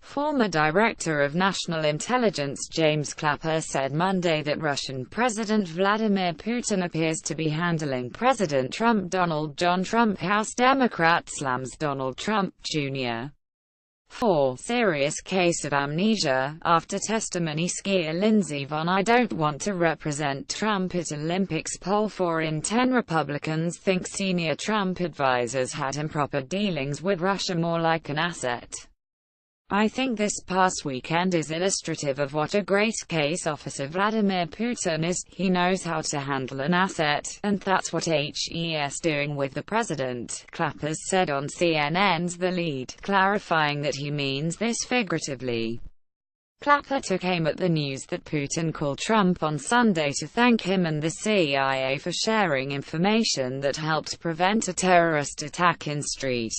Former Director of National Intelligence James Clapper said Monday that Russian President Vladimir Putin appears to be handling President Trump. Donald John Trump House Democrat slams Donald Trump, Jr. for serious case of amnesia, after testimony. Skier Lindsey Vonn: I don't want to represent Trump at Olympics. Poll 4 in 10 Republicans think senior Trump advisors had improper dealings with Russia, more like an asset. I think this past weekend is illustrative of what a great case officer Vladimir Putin is. He knows how to handle an asset, and that's what he's doing with the president, Clapper said on CNN's The Lead, clarifying that he means this figuratively. Clapper took aim at the news that Putin called Trump on Sunday to thank him and the CIA for sharing information that helped prevent a terrorist attack in St.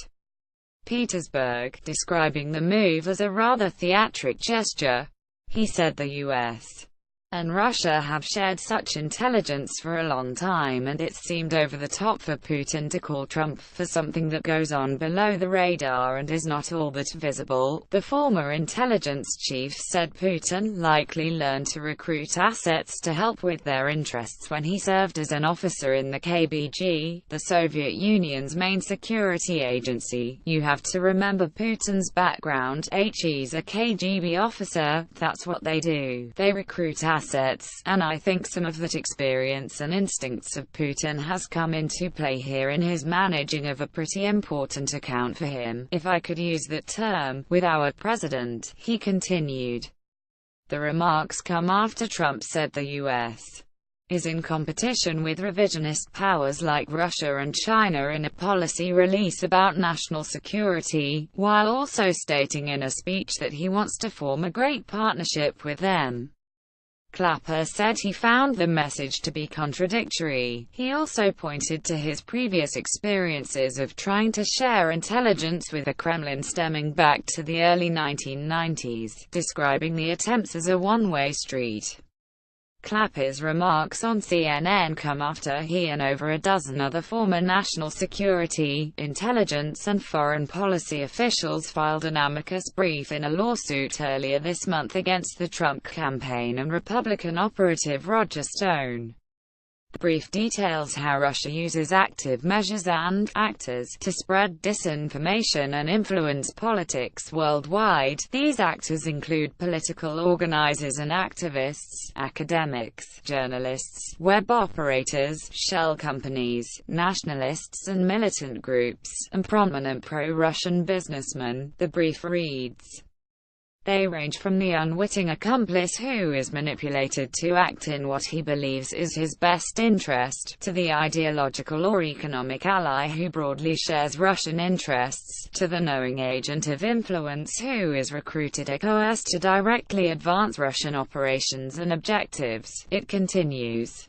Petersburg, describing the move as a rather theatric gesture. He said the U.S. and Russia have shared such intelligence for a long time, and it seemed over the top for Putin to call Trump for something that goes on below the radar and is not all that visible. The former intelligence chief said Putin likely learned to recruit assets to help with their interests when he served as an officer in the KGB, the Soviet Union's main security agency. You have to remember Putin's background. He's a KGB officer, that's what they do. They recruit assets, and I think some of that experience and instincts of Putin has come into play here in his managing of a pretty important account for him, if I could use that term, with our president, he continued. The remarks come after Trump said the U.S. is in competition with revisionist powers like Russia and China in a policy release about national security, while also stating in a speech that he wants to form a great partnership with them. Clapper said he found the message to be contradictory. He also pointed to his previous experiences of trying to share intelligence with the Kremlin stemming back to the early 1990s, describing the attempts as a one-way street. Clapper's remarks on CNN come after he and over a dozen other former national security, intelligence and foreign policy officials filed an amicus brief in a lawsuit earlier this month against the Trump campaign and Republican operative Roger Stone. The brief details how Russia uses active measures and actors to spread disinformation and influence politics worldwide. These actors include political organizers and activists, academics, journalists, web operators, shell companies, nationalists and militant groups, and prominent pro-Russian businessmen, the brief reads. They range from the unwitting accomplice who is manipulated to act in what he believes is his best interest, to the ideological or economic ally who broadly shares Russian interests, to the knowing agent of influence who is recruited or coerced to directly advance Russian operations and objectives. It continues.